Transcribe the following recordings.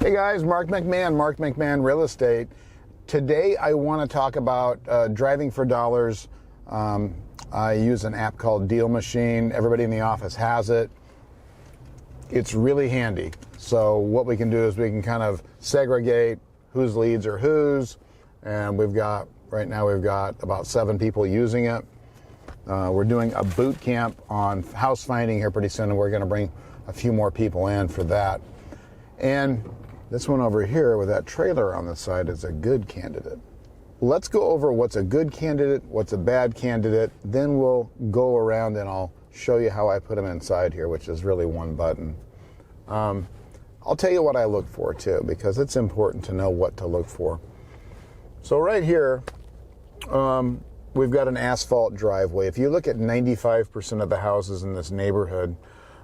Hey guys, Mark McMahon Real Estate. Today I want to talk about driving for dollars. I use an app called DealMachine. Everybody in the office has it. It's really handy. So what we can do is we can kind of segregate whose leads are whose, and right now we've got about 7 people using it. We're doing a boot camp on house finding here pretty soon, and we're going to bring a few more people in for that. And this one over here with that trailer on the side is a good candidate. Let's go over what's a good candidate, what's a bad candidate, then we'll go around and I'll show you how I put them inside here, which is really one button. I'll tell you what I look for too, because it's important to know what to look for. So right here, we've got an asphalt driveway. If you look at 95% of the houses in this neighborhood,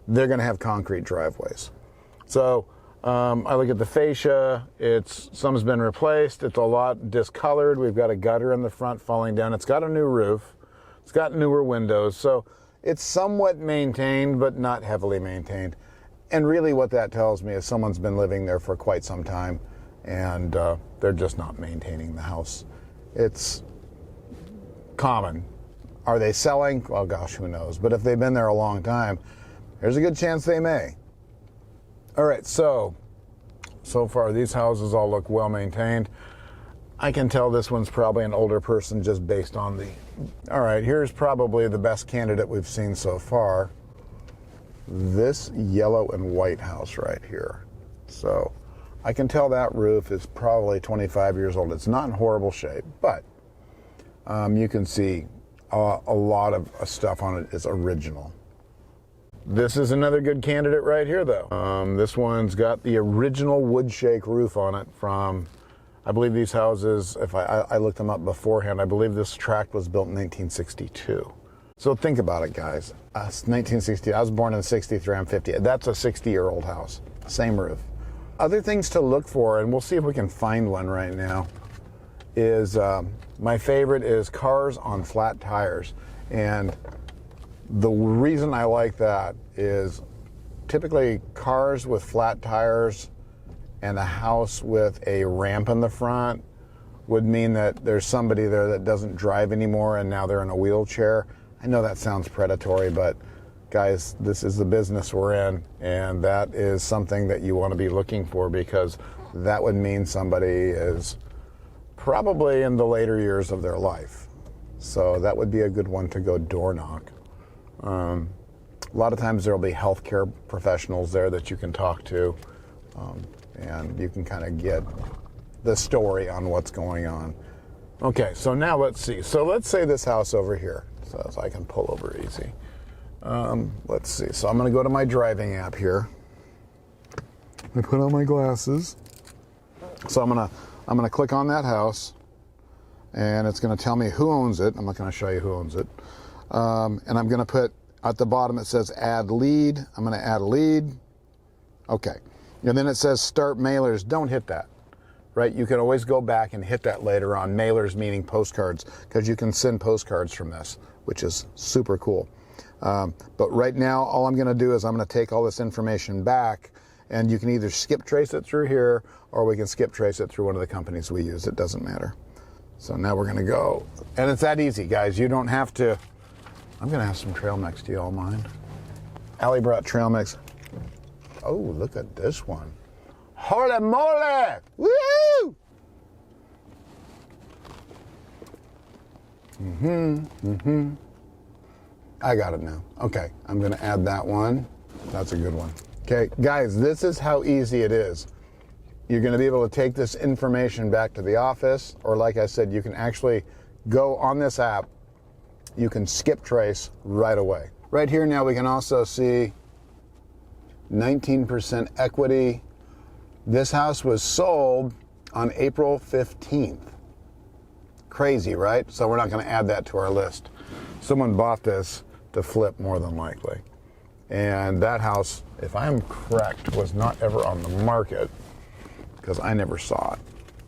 they're going to have concrete driveways. So I look at the fascia, some's been replaced, it's a lot discolored, we've got a gutter in the front falling down, it's got a new roof, it's got newer windows, so it's somewhat maintained but not heavily maintained. And really what that tells me is someone's been living there for quite some time and they're just not maintaining the house. It's common. Are they selling? Well, gosh, who knows? But if they've been there a long time, there's a good chance they may. All right, so far these houses all look well maintained. I can tell this one's probably an older person just based on all right, here's probably the best candidate we've seen so far. This yellow and white house right here. So I can tell that roof is probably 25 years old. It's not in horrible shape, but you can see a lot of stuff on it is original. This is another good candidate right here, though. This one's got the original wood shake roof on it from, I believe these houses, if I looked them up beforehand, I believe this tract was built in 1962. So think about it, guys. 1960, I was born in 63, I'm 50. That's a 60-year-old house, same roof. Other things to look for, and we'll see if we can find one right now, is my favorite is cars on flat tires. And the reason I like that is typically cars with flat tires and a house with a ramp in the front would mean that there's somebody there that doesn't drive anymore and now they're in a wheelchair. I know that sounds predatory, but guys, this is the business we're in, and that is something that you want to be looking for, because that would mean somebody is probably in the later years of their life. So that would be a good one to go door knock. A lot of times there will be healthcare professionals there that you can talk to, and you can kind of get the story on what's going on. Okay, so now let's see. So let's say this house over here, so I can pull over easy. Let's see. So I'm going to go to my driving app here. I put on my glasses. So I'm going to click on that house, and it's going to tell me who owns it. I'm not going to show you who owns it. And I'm going to put at the bottom, it says add lead. I'm going to add a lead. Okay. And then it says start mailers. Don't hit that, right? You can always go back and hit that later on. Mailers meaning postcards, because you can send postcards from this, which is super cool. But right now, all I'm going to do is I'm going to take all this information back, and you can either skip trace it through here, or we can skip trace it through one of the companies we use. It doesn't matter. So now we're going to go. And it's that easy, guys. You don't have to. I'm going to have some trail mix. Do you all mind? Allie brought trail mix. Oh, look at this one. Holy moly! Woo! I got it now. Okay, I'm going to add that one. That's a good one. Okay, guys, this is how easy it is. You're going to be able to take this information back to the office, or like I said, you can actually go on this app. You can skip trace right away. Right here now we can also see 19% equity. This house was sold on April 15th. Crazy, right? So we're not going to add that to our list. Someone bought this to flip more than likely. And that house, if I'm correct, was not ever on the market, because I never saw it.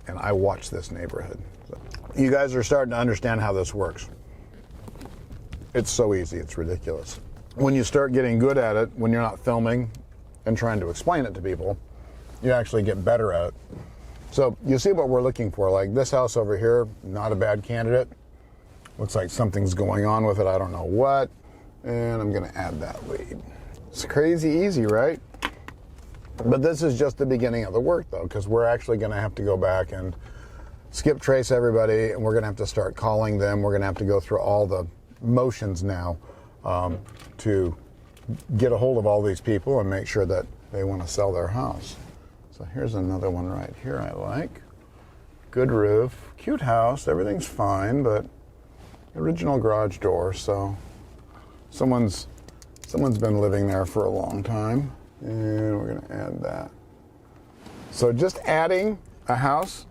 And I watched this neighborhood. So you guys are starting to understand how this works. It's so easy, it's ridiculous. When you start getting good at it, when you're not filming and trying to explain it to people, you actually get better at it. So you see what we're looking for. Like this house over here, not a bad candidate. Looks like something's going on with it, I don't know what. And I'm gonna add that lead. It's crazy easy, right? But this is just the beginning of the work though, because we're actually gonna have to go back and skip trace everybody, and we're gonna have to start calling them. We're gonna have to go through all the motions now to get a hold of all these people and make sure that they wanna sell their house. So here's another one right here I like. Good roof, cute house, everything's fine, but original garage door, so someone's been living there for a long time, and we're gonna add that. So just adding a house,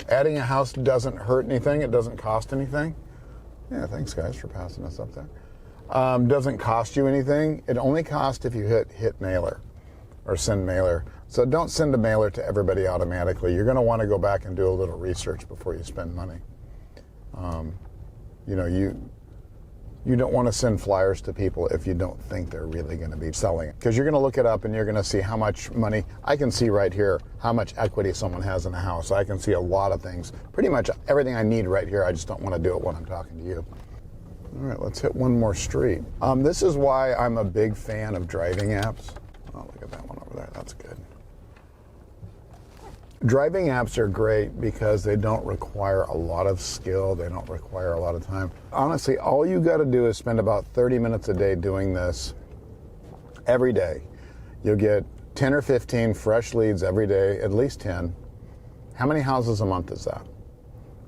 adding a house doesn't hurt anything, it doesn't cost anything. Yeah, thanks guys for passing us up there. Doesn't cost you anything. It only costs if you hit mailer or send mailer. So don't send a mailer to everybody automatically. You're gonna wanna go back and do a little research before you spend money. You know, you don't want to send flyers to people if you don't think they're really going to be selling it. Because you're going to look it up and you're going to see how much money. I can see right here how much equity someone has in a house. I can see a lot of things. Pretty much everything I need right here. I just don't want to do it when I'm talking to you. All right, let's hit one more street. This is why I'm a big fan of driving apps. Oh, look at that one over there. That's good. Driving apps are great because they don't require a lot of skill. They don't require a lot of time. Honestly, all you got to do is spend about 30 minutes a day doing this every day. You'll get 10 or 15 fresh leads every day, at least 10. How many houses a month is that?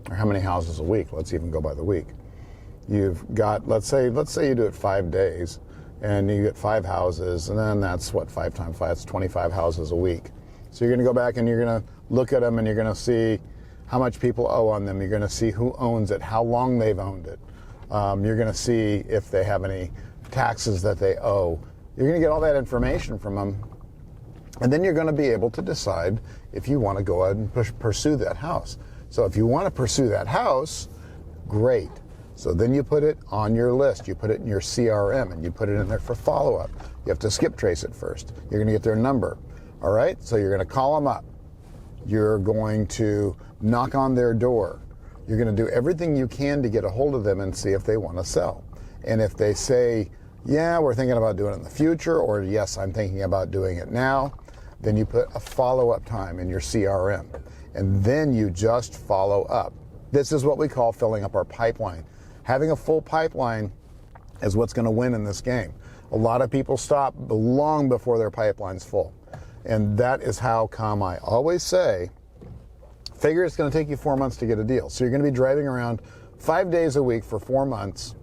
Or how many houses a week? Let's even go by the week. You've got, let's say you do it 5 days and you get 5 houses, and then that's what, 5 times 5, it's 25 houses a week. So you're going to go back and you're going to look at them and you're going to see how much people owe on them. You're going to see who owns it, how long they've owned it. You're going to see if they have any taxes that they owe. You're going to get all that information from them. And then you're going to be able to decide if you want to go ahead and pursue that house. So if you want to pursue that house, great. So then you put it on your list. You put it in your CRM and you put it in there for follow-up. You have to skip trace it first. You're going to get their number. All right, so you're going to call them up. You're going to knock on their door. You're going to do everything you can to get a hold of them and see if they want to sell. And if they say, yeah, we're thinking about doing it in the future, or yes, I'm thinking about doing it now, then you put a follow-up time in your CRM. And then you just follow up. This is what we call filling up our pipeline. Having a full pipeline is what's going to win in this game. A lot of people stop long before their pipeline's full. And that is how come I always say, figure it's going to take you 4 months to get a deal. So you're going to be driving around 5 days a week for 4 months,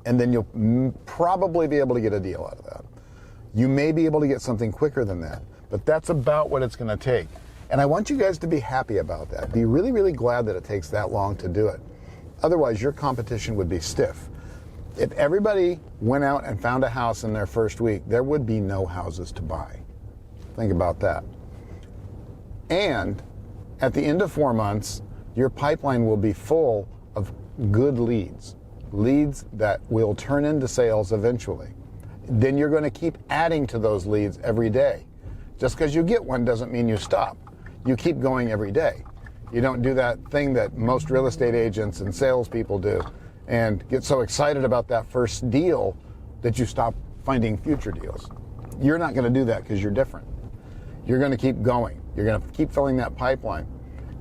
and then you'll probably be able to get a deal out of that. You may be able to get something quicker than that, but that's about what it's going to take. And I want you guys to be happy about that. Be really, really glad that it takes that long to do it. Otherwise, your competition would be stiff. If everybody went out and found a house in their first week, there would be no houses to buy. Think about that. And at the end of 4 months, your pipeline will be full of good leads, leads that will turn into sales eventually. Then you're going to keep adding to those leads every day. Just because you get one doesn't mean you stop. You keep going every day. You don't do that thing that most real estate agents and salespeople do and get so excited about that first deal that you stop finding future deals. You're not going to do that because you're different. You're going to keep going. You're going to keep filling that pipeline.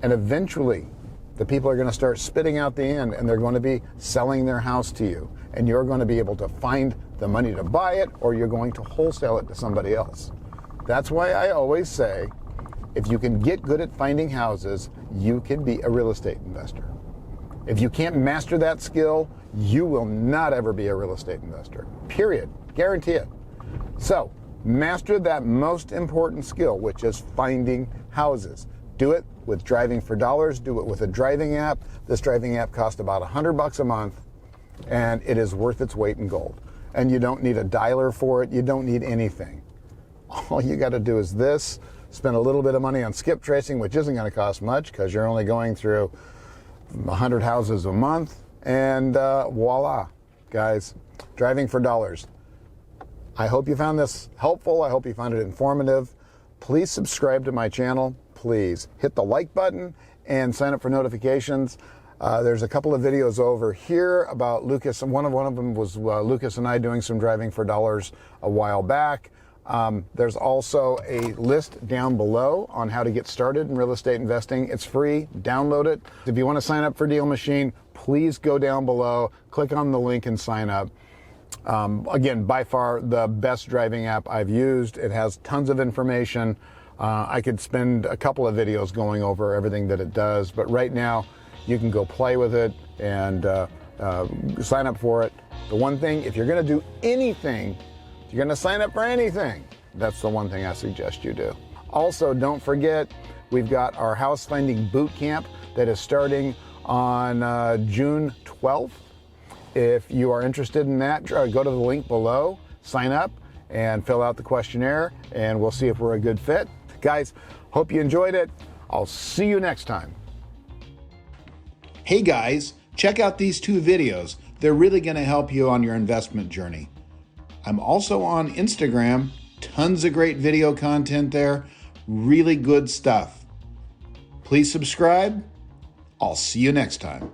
And eventually, the people are going to start spitting out the end, and they're going to be selling their house to you. And you're going to be able to find the money to buy it, or you're going to wholesale it to somebody else. That's why I always say, if you can get good at finding houses, you can be a real estate investor. If you can't master that skill, you will not ever be a real estate investor. Period. Guarantee it. So, master that most important skill, which is finding houses. Do it with Driving for Dollars. Do it with a driving app. This driving app costs about $100 a month, and it is worth its weight in gold. And you don't need a dialer for it. You don't need anything. All you got to do is this, spend a little bit of money on skip tracing, which isn't going to cost much because you're only going through 100 houses a month, and voila, guys, Driving for Dollars. I hope you found this helpful. I hope you found it informative. please subscribe to my channel. Please hit the like button and sign up for notifications. There's a couple of videos over here about Lucas, and one of them was Lucas and I doing some driving for dollars a while back. There's also a list down below on how to get started in real estate investing. It's free. Download it. If you want to sign up for DealMachine, please go down below, click on the link and sign up. Again, by far the best driving app I've used. It has tons of information. I could spend a couple of videos going over everything that it does, but right now you can go play with it and sign up for it. The one thing, if you're going to do anything, if you're going to sign up for anything, that's the one thing I suggest you do. Also, don't forget, we've got our house finding boot camp that is starting on June 12th. If you are interested in that, go to the link below, sign up, and fill out the questionnaire, and we'll see if we're a good fit. Guys, hope you enjoyed it. I'll see you next time. Hey guys, check out these 2 videos. They're really going to help you on your investment journey. I'm also on Instagram. Tons of great video content there. Really good stuff. Please subscribe. I'll see you next time.